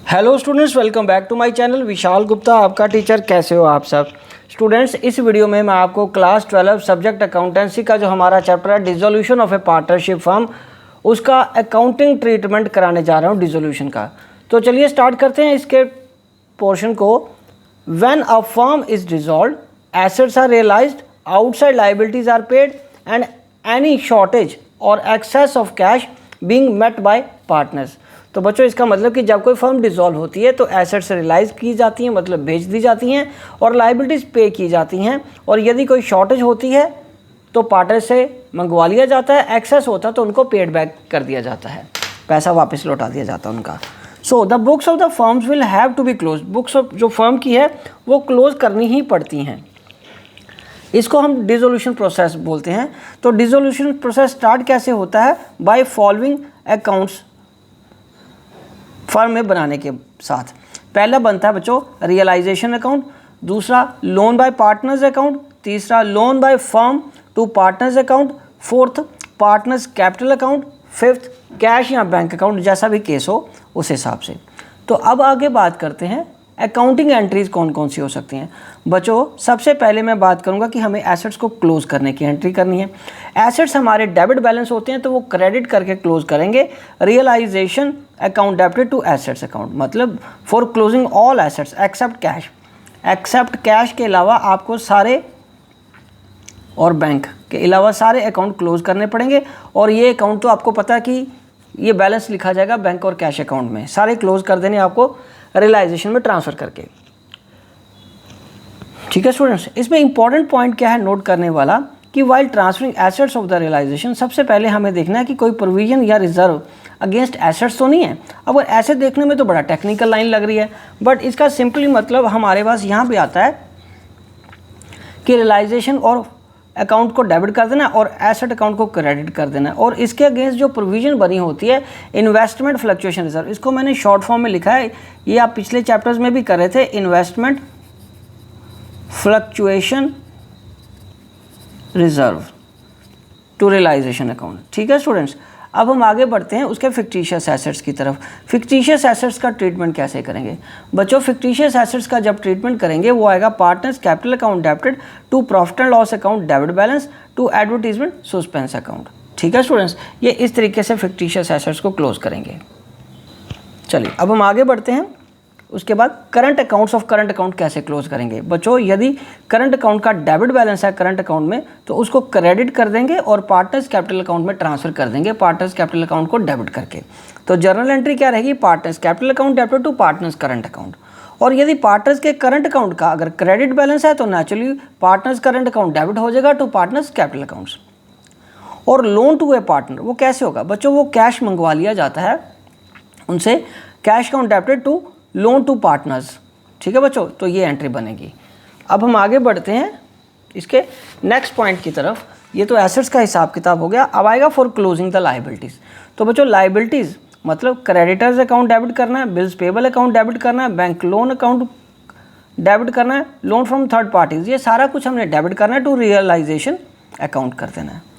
Hello students, welcome back to my channel. Vishal Gupta आपका teacher. कैसे हो आप सब स्टूडेंट्स? इस वीडियो में मैं आपको क्लास 12 सब्जेक्ट अकाउंटेंसी का जो हमारा चैप्टर है dissolution of A partnership firm, उसका अकाउंटिंग ट्रीटमेंट कराने जा रहा हूँ डिसोल्यूशन का। तो चलिए स्टार्ट करते हैं इसके पोर्शन को। When a firm is dissolved, assets are realised, outside liabilities are paid and any shortage or excess of cash being met by partners. तो बच्चों इसका मतलब कि जब कोई फर्म डिसॉल्व होती है तो एसेट्स रियलाइज की जाती हैं, मतलब बेच दी जाती हैं, और लायबिलिटीज़ पे की जाती हैं, और यदि कोई शॉर्टेज होती है तो पार्टनर से मंगवा लिया जाता है, एक्सेस होता है तो उनको पेड बैक कर दिया जाता है, पैसा वापस लौटा दिया जाता है उनका। So the books of the firms will have to be close. Books of जो फर्म की है वो क्लोज करनी ही पड़ती हैं। इसको हम डिसोल्यूशन प्रोसेस बोलते हैं। तो डिसोल्यूशन प्रोसेस स्टार्ट कैसे होता है? बाय फॉलोइंग अकाउंट्स फर्म में बनाने के साथ। पहला बनता है बच्चों रियलाइजेशन अकाउंट, दूसरा लोन बाय पार्टनर्स अकाउंट, तीसरा loan by firm to partners account, fourth partners capital account, fifth cash या बैंक अकाउंट, जैसा भी केस हो उस हिसाब से। तो अब आगे बात करते हैं अकाउंटिंग एंट्रीज कौन कौन सी हो सकती हैं। बच्चों सबसे पहले मैं बात करूंगा कि हमें एसेट्स को क्लोज करने की एंट्री करनी है। एसेट्स हमारे डेबिट बैलेंस होते हैं तो वो क्रेडिट करके क्लोज करेंगे। Realisation account debited to assets account, मतलब for closing all assets except cash. Except cash के अलावा आपको सारे और बैंक के अलावा सारे अकाउंट क्लोज करने पड़ेंगे। और ये अकाउंट तो आपको पता है कि ये बैलेंस लिखा जाएगा बैंक और कैश अकाउंट में, सारे क्लोज कर देने आपको रियलाइजेशन में ट्रांसफ़र करके। ठीक है स्टूडेंट्स, इसमें इंपॉर्टेंट पॉइंट क्या है नोट करने वाला कि while transferring assets of the realization, सबसे पहले हमें देखना है कि कोई प्रोविजन या रिजर्व अगेंस्ट एसेट्स तो नहीं है। अब ऐसे देखने में तो बड़ा टेक्निकल लाइन लग रही है, बट इसका सिंपली मतलब हमारे पास यहाँ पे आता है कि रियलाइजेशन और अकाउंट को डेबिट कर देना और एसेट अकाउंट को क्रेडिट कर देना। और इसके अगेंस्ट जो प्रोविजन बनी होती है इन्वेस्टमेंट फ्लक्चुएशन रिजर्व, इसको मैंने शॉर्ट फॉर्म में लिखा है, ये आप पिछले चैप्टर्स में भी कर रहे थे, investment fluctuation reserve to realization account. ठीक है स्टूडेंट्स, अब हम आगे बढ़ते हैं उसके फिक्टिशियस एसेट्स की तरफ। फिक्टिशियस एसेट्स का ट्रीटमेंट कैसे करेंगे बच्चों? फिक्टिशियस एसेट्स का जब ट्रीटमेंट करेंगे वो आएगा partners capital account debited to profit and loss account debit balance to advertisement suspense account. ठीक है स्टूडेंट्स, ये इस तरीके से फिक्टिशियस एसेट्स को क्लोज करेंगे। चलिए अब हम आगे बढ़ते हैं। उसके बाद current accounts of current account कैसे क्लोज करेंगे बच्चों? यदि करंट अकाउंट का डेबिट बैलेंस है करंट अकाउंट में तो उसको क्रेडिट कर देंगे और पार्टनर्स कैपिटल अकाउंट में ट्रांसफर कर देंगे, पार्टनर्स कैपिटल अकाउंट को डेबिट करके। तो जर्नल एंट्री क्या रहेगी? Partners capital account debited to partners current account. और यदि पार्टनर्स के करंट अकाउंट का अगर क्रेडिट बैलेंस है तो naturally partners current account debit हो जाएगा टू पार्टनर्स कैपिटल अकाउंट्स। और लोन टू ए पार्टनर वो कैसे होगा बच्चों? वो कैश मंगवा लिया जाता है उनसे, cash account debited to loan to partners. ठीक है बच्चों, तो ये एंट्री बनेगी। अब हम आगे बढ़ते हैं इसके नेक्स्ट पॉइंट की तरफ। ये तो एसेट्स का हिसाब किताब हो गया। अब आएगा फॉर क्लोजिंग द लायबिलिटीज़। तो बच्चों लायबिलिटीज़ मतलब क्रेडिटर्स अकाउंट डेबिट करना है, बिल्स पेबल अकाउंट डेबिट करना है, बैंक लोन अकाउंट डेबिट करना है, लोन फ्रॉम थर्ड पार्टीज, ये सारा कुछ हमने डेबिट करना है टू रियलाइजेशन अकाउंट कर देना है।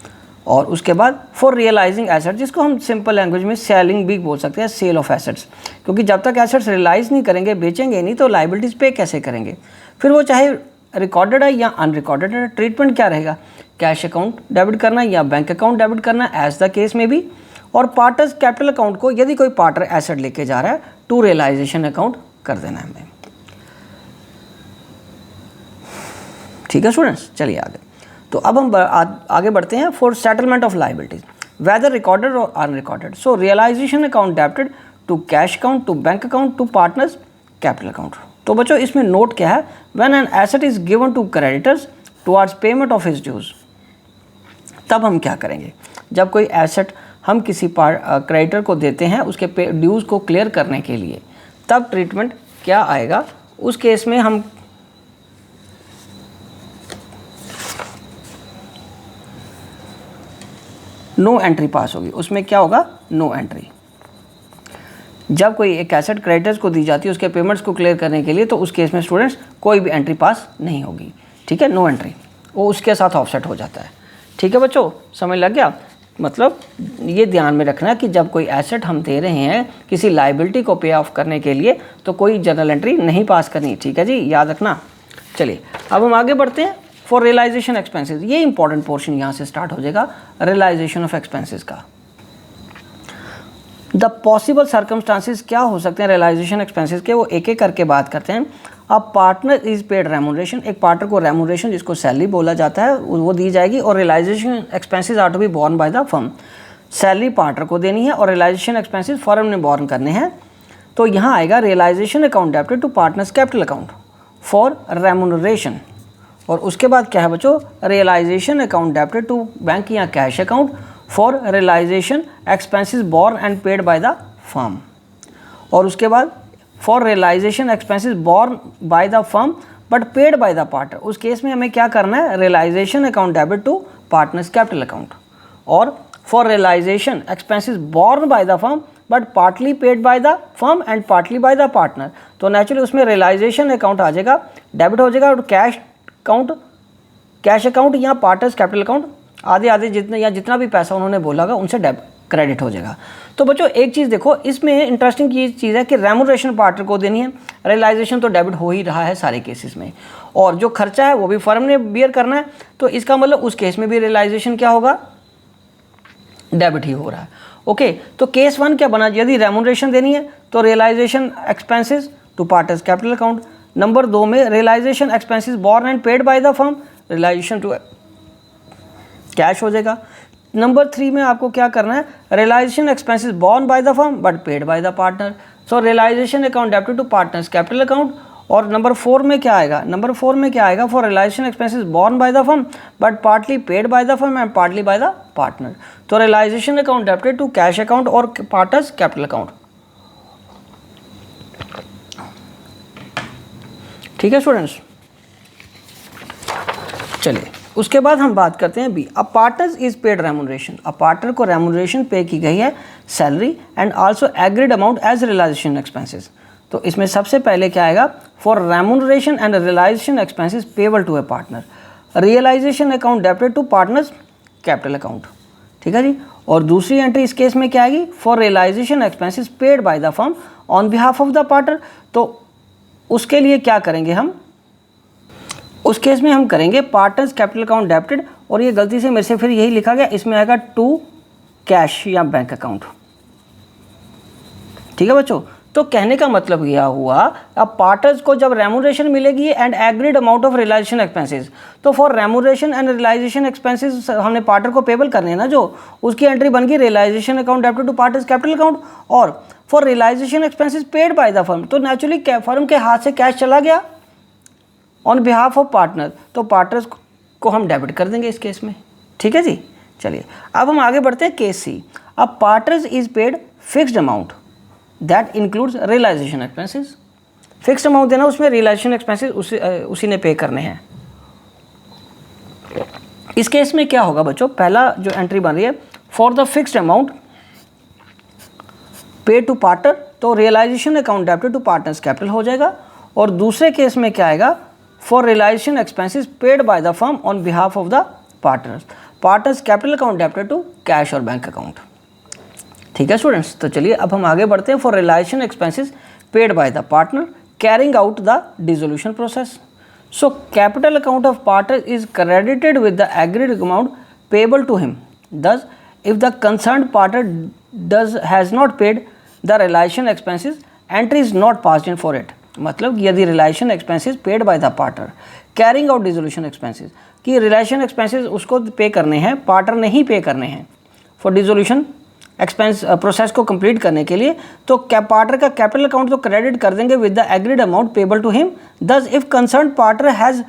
और उसके बाद फॉर रियलाइजिंग एसेट्स, जिसको हम सिंपल लैंग्वेज में सेलिंग भी बोल सकते हैं, सेल ऑफ एसेट्स, क्योंकि जब तक एसेट्स रियलाइज नहीं करेंगे, बेचेंगे नहीं, तो लायबिलिटीज़ पे कैसे करेंगे? फिर वो चाहे रिकॉर्डेड है या अनरिकॉर्डेड है, ट्रीटमेंट क्या रहेगा? कैश अकाउंट डेबिट करना या बैंक अकाउंट डेबिट करना एज द केस में भी। और पार्टनर्स कैपिटल अकाउंट को यदि कोई पार्टनर एसेट लेके जा रहा है टू रियलाइजेशन अकाउंट कर देना है हमें। ठीक है स्टूडेंट्स, चलिए आगे। तो अब हम आगे बढ़ते हैं for settlement of liabilities whether recorded or unrecorded. So realisation account debited to cash account to bank account to partners capital account. तो बच्चों इसमें नोट क्या है? When an asset is given to creditors towards payment of his dues, तब हम क्या करेंगे? जब कोई एसेट हम किसी क्रेडिटर को देते हैं उसके ड्यूज़ को क्लियर करने के लिए, तब ट्रीटमेंट क्या आएगा? उस केस में हम नो एंट्री पास होगी। उसमें क्या होगा? No entry. जब कोई एक एसेट क्रेडिटर्स को दी जाती है उसके पेमेंट्स को क्लियर करने के लिए, तो उस केस में स्टूडेंट्स कोई भी एंट्री पास नहीं होगी। ठीक है, नो एंट्री, वो उसके साथ ऑफसेट हो जाता है। ठीक है बच्चों, समझ लग गया? मतलब ये ध्यान में रखना कि जब कोई एसेट हम दे रहे हैं किसी लाइबिलिटी को पे ऑफ करने के लिए तो कोई जर्नल एंट्री नहीं पास करनी, ठीक है जी, याद रखना। चलिए अब हम आगे बढ़ते हैं। फॉर रियलाइजेशन एक्सपेंसेस, ये इंपॉर्टेंट पोर्शन यहाँ से स्टार्ट हो जाएगा, रियलाइजेशन ऑफ एक्सपेंसेस का। द पॉसिबल सर्कमस्टांसिस क्या हो सकते हैं रियलाइजेशन एक्सपेंसेस के, वो एक एक करके बात करते हैं। अब पार्टनर इज पेड रेमुनरेशन, एक पार्टनर को रेमुनरेशन जिसको सैलरी बोला जाता है वो दी जाएगी, और realization expenses are to be borne by the firm. Salary partner को देनी है और रियलाइजेशन एक्सपेंसेस फर्म ने बोर्न करने हैं। तो यहाँ आएगा realization account debited to partners capital account for remuneration, और उसके बाद क्या है बच्चों, realisation account debited to bank या cash account for realisation expenses borne and paid by the firm, और उसके बाद for realisation expenses borne by the firm but paid by the partner. उस केस में हमें क्या करना है, realisation account debit to partners capital account, और for realisation expenses borne by the firm but partly paid by the firm and partly by the partner. तो naturally उसमें realisation account आ जाएगा, डेबिट हो जाएगा, और कैश अकाउंट या partners capital account आधे आधे जितने या जितना भी पैसा उन्होंने बोला होगा उनसे क्रेडिट हो जाएगा। तो बच्चों एक चीज़ देखो, इसमें इंटरेस्टिंग चीज़ है कि रेमुनरेशन पार्टनर को देनी है, रियलाइजेशन तो डेबिट हो ही रहा है सारे केसेस में, और जो खर्चा है वो भी फर्म ने बियर करना है, तो इसका मतलब उस केस में भी रियलाइजेशन क्या होगा, डेबिट ही हो रहा है। ओके, तो केस 1 क्या बना, यदि रेमुनरेशन देनी है तो realization expenses to partners capital account. Number 2 में realization expenses borne and paid by the firm, realization to cash हो जाएगा। नंबर 3 में आपको क्या करना है, realization expenses borne by the firm but paid by the partner, so realisation account debited to partners capital account. और number 4 में क्या आएगा, नंबर 4 में क्या आएगा, for realisation expenses borne by the firm but partly paid by the firm and partly by the partner. तो realisation account debited to cash account और partners capital account, ठीक है स्टूडेंट्स। चलिए उसके बाद हम बात करते हैं B, a partner is paid remuneration, a partner को रेमुनरेशन पे की गई है salary and also agreed amount as realization expenses. तो इसमें सबसे पहले क्या आएगा, for remuneration and realisation expenses payable to a partner, realization account debited to partners capital account, ठीक है जी। और दूसरी एंट्री इस केस में क्या आएगी, for realisation expenses paid by the firm on behalf of the partner. तो उसके लिए क्या करेंगे हम, उस केस में हम करेंगे पार्टनर्स कैपिटल अकाउंट डेबिटेड, और ये गलती से मेरे से फिर यही लिखा गया, इसमें आएगा टू कैश या बैंक अकाउंट, ठीक है बच्चों। तो कहने का मतलब यह हुआ, अब पार्टनर्स को जब रेमुनरेशन मिलेगी and agreed amount of realisation expenses, तो for remuneration and realisation expenses हमने पार्टनर को पेबल करने हैं ना, जो उसकी एंट्री बन गई realisation account debited to partners capital account, और for realisation expenses paid by the firm, तो नेचुरली फर्म के हाथ से कैश चला गया ऑन बिहाफ ऑफ पार्टनर, तो पार्टनर्स को हम डेबिट कर देंगे इस केस में, ठीक है जी। चलिए अब हम आगे बढ़ते हैं केस सी, अब partners is paid fixed amount that includes realization expenses, fixed amount देना, उसमें रियलाइजेशन एक्सपेंसेस उसी ने पे करने हैं। इस केस में क्या होगा बच्चों, पहला जो एंट्री बन रही है, for the fixed amount pay to partner, तो realisation account debited to partners capital हो जाएगा। और दूसरे केस में क्या आएगा, for realisation expenses paid by the firm on behalf of the partners capital account debited to cash और bank account, ठीक है स्टूडेंट्स। तो चलिए अब हम आगे बढ़ते हैं, for realisation expenses paid by the partner carrying out the dissolution process, so capital account of partner is credited with the agreed amount payable to him, thus if the concerned partner has not paid the realisation expenses entry is not passed in for it. मतलब यदि realisation expenses paid by the partner carrying out dissolution expenses, कि realisation expenses उसको pay करने हैं, partner ने ही पे करने हैं फॉर डिसोल्यूशन एक्सपेंस प्रोसेस को कंप्लीट करने के लिए, तो पार्टनर का कैपिटल अकाउंट तो क्रेडिट कर देंगे with the agreed amount payable to him, thus if concern partner has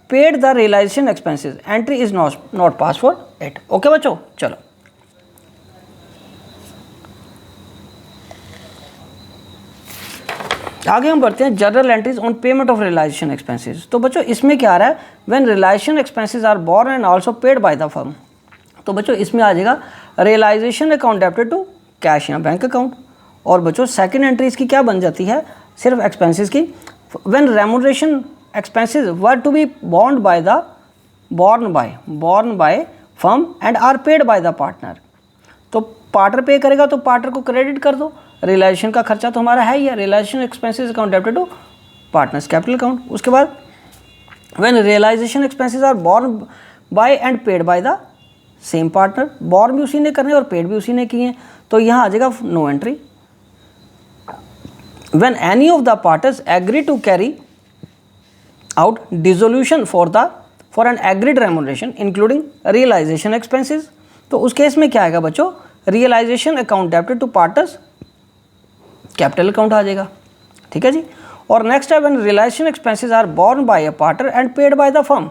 paid the realisation expenses entry is not pass for it. Okay बच्चों, चलो आगे हम बढ़ते हैं, journal entries on payment of realisation expenses. तो बच्चों इसमें क्या आ रहा है, when realisation expenses are borne and also paid by the firm, तो बच्चों इसमें आ जाएगा realisation account debited to cash या बैंक अकाउंट। और बच्चों सेकंड एंट्री इसकी क्या बन जाती है, सिर्फ एक्सपेंसेस की, when remuneration expenses were to be borne by firm and are paid by the partner, तो पार्टनर पे करेगा तो पार्टनर को क्रेडिट कर दो, रियलाइजेशन का खर्चा तो हमारा है ही है, realization expenses account debited to partners capital account. उसके बाद when realisation expenses are borne by and paid by the same partner, borne भी उसी ने करने और पेड भी उसी ने किए हैं, तो यहाँ आ जाएगा no entry. When any of the partners agree to carry out dissolution for an agreed remuneration including realisation expenses, तो उस केस में क्या आएगा बच्चों, realisation account debited to partners capital account आ जाएगा। ठीक है जी। और नेक्स्ट है when realisation expenses are borne by a partner and paid by the firm,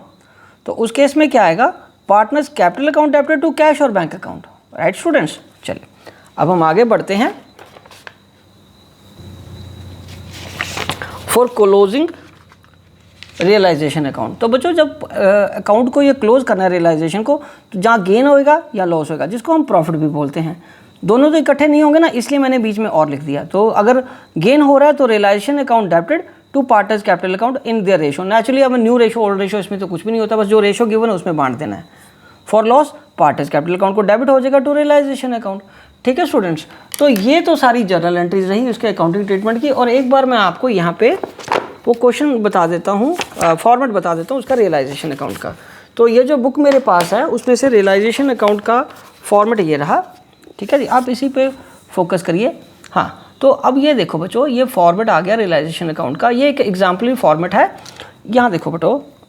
तो उस केस में क्या आएगा, partners capital account debited to cash और बैंक अकाउंट। राइट स्टूडेंट्स, चलिए अब हम आगे बढ़ते हैं फॉर क्लोजिंग रियलाइजेशन अकाउंट। तो बच्चों जब अकाउंट को ये क्लोज करना है रियलाइजेशन को, तो जहाँ गेन होएगा या लॉस होएगा, जिसको हम प्रॉफिट भी बोलते हैं, दोनों तो इकट्ठे नहीं होंगे ना, इसलिए मैंने बीच में और लिख दिया। तो अगर गेन हो रहा है तो realisation account debited to partners capital account in their ratio. Naturally अब न्यू रेशो ओल्ड रेशो इसमें तो कुछ भी नहीं होता, बस जो रेशो गिवन है उसमें बांट देना है। For loss partners capital account को डेबिट हो जाएगा टू रियलाइजेशन अकाउंट। ठीक है स्टूडेंट्स, तो ये तो सारी जर्नल एंट्रीज रही उसके अकाउंटिंग ट्रीटमेंट की। और एक बार मैं आपको यहाँ पे वो क्वेश्चन बता देता हूँ, फॉर्मेट बता देता हूँ उसका रियलाइजेशन अकाउंट का। तो ये जो बुक मेरे पास है उसमें से रियलाइजेशन अकाउंट का फॉर्मेट ये रहा। ठीक है जी, आप इसी पे फोकस करिए। हाँ, तो अब ये देखो बच्चों, ये फॉर्मेट आ गया रियलाइजेशन अकाउंट का, ये एक एग्जाम्पलरी फॉर्मेट है। यहाँ देखो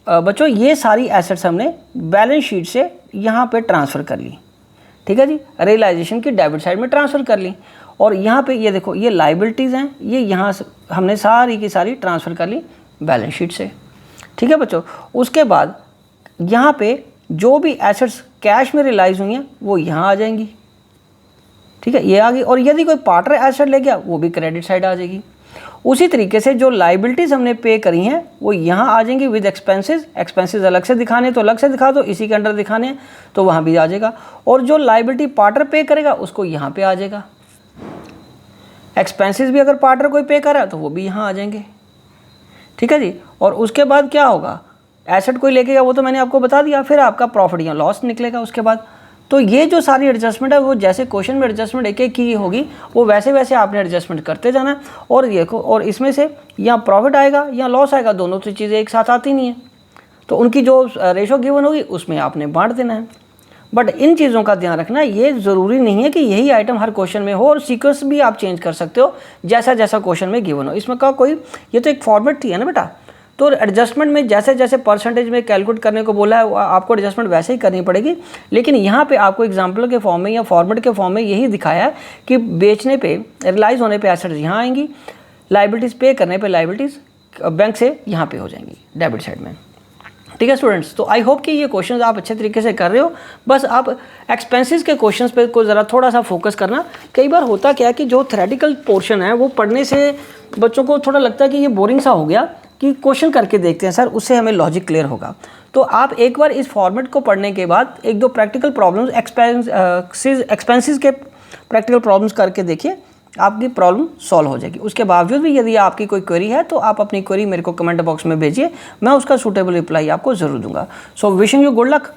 बच्चों ये सारी एसेट्स हमने बैलेंस शीट से यहाँ पे ट्रांसफ़र कर ली। ठीक है जी, रियलाइजेशन की डेबिट साइड में ट्रांसफ़र कर ली। और यहाँ पे ये देखो ये लाइबिलिटीज़ हैं, ये यहाँ से हमने सारी की सारी ट्रांसफ़र कर ली बैलेंस शीट से। ठीक है बच्चों, उसके बाद यहाँ पे जो भी एसेट्स कैश में रियलाइज़ हुई हैं वो यहाँ आ जाएंगी। ठीक है, ये आ गई। और यदि कोई पार्टनर एसेट ले गया वो भी क्रेडिट साइड आ जाएगी। उसी तरीके से जो लाइबिलिटीज़ हमने पे करी हैं वो यहाँ आ जाएंगी विद एक्सपेंसेस। एक्सपेंसेस अलग से दिखाने तो अलग से दिखा दो, इसी के अंडर दिखाने हैं तो वहाँ भी आ जाएगा। और जो लाइबिलिटी पार्टनर पे करेगा उसको यहाँ पे आ जाएगा। एक्सपेंसेस भी अगर पार्टनर कोई पे कर रहा है तो वो भी यहाँ आ जाएंगे। ठीक है जी। और उसके बाद क्या होगा, एसेट कोई लेके गया वो तो मैंने आपको बता दिया, फिर आपका प्रॉफिट या लॉस निकलेगा उसके बाद। तो ये जो सारी एडजस्टमेंट है वो जैसे क्वेश्चन में एडजस्टमेंट एक एक की होगी वो वैसे वैसे आपने एडजस्टमेंट करते जाना है। और देखो, और इसमें से या प्रॉफिट आएगा या लॉस आएगा, दोनों तो चीज़ें एक साथ आती नहीं है, तो उनकी जो रेशो गिवन होगी उसमें आपने बांट देना है। बट इन चीज़ों का ध्यान रखना, ये ज़रूरी नहीं है कि यही आइटम हर क्वेश्चन में हो, और सीक्वेंस भी आप चेंज कर सकते हो जैसा जैसा क्वेश्चन में गिवन हो। इसमें का कोई, ये तो एक फॉर्मेट थी है ना बेटा, तो एडजस्टमेंट में जैसे जैसे परसेंटेज में कैलकुलेट करने को बोला है आपको एडजस्टमेंट वैसे ही करनी पड़ेगी। लेकिन यहाँ पे आपको एग्जाम्पल के फॉर्म में या फॉर्मेट के फॉर्म में यही दिखाया है कि बेचने पे, रियलाइज होने पे एसेट्स यहाँ आएंगी, लाइबिलिटीज़ पे करने पे लाइबिलिटीज़ बैंक से यहाँ पे हो जाएंगी डेबिट साइड में। ठीक है स्टूडेंट्स, तो आई होप कि ये क्वेश्चंस आप अच्छे तरीके से कर रहे हो। बस आप एक्सपेंसेस के क्वेश्चंस पे को ज़रा थोड़ा सा फोकस करना। कई बार होता क्या है कि जो थ्योरेटिकल पोर्शन है वो पढ़ने से बच्चों को थोड़ा लगता है कि ये बोरिंग सा हो गया, कि क्वेश्चन करके देखते हैं सर, उससे हमें लॉजिक क्लियर होगा। तो आप एक बार इस फॉर्मेट को पढ़ने के बाद एक दो प्रैक्टिकल प्रॉब्लम्स एक्सपेंसेस के प्रैक्टिकल प्रॉब्लम्स करके देखिए, आपकी प्रॉब्लम सॉल्व हो जाएगी। उसके बावजूद भी यदि आपकी कोई क्वेरी है तो आप अपनी क्वेरी मेरे को कमेंट बॉक्स में भेजिए, मैं उसका सूटेबल रिप्लाई आपको ज़रूर दूंगा। So wishing you good luck.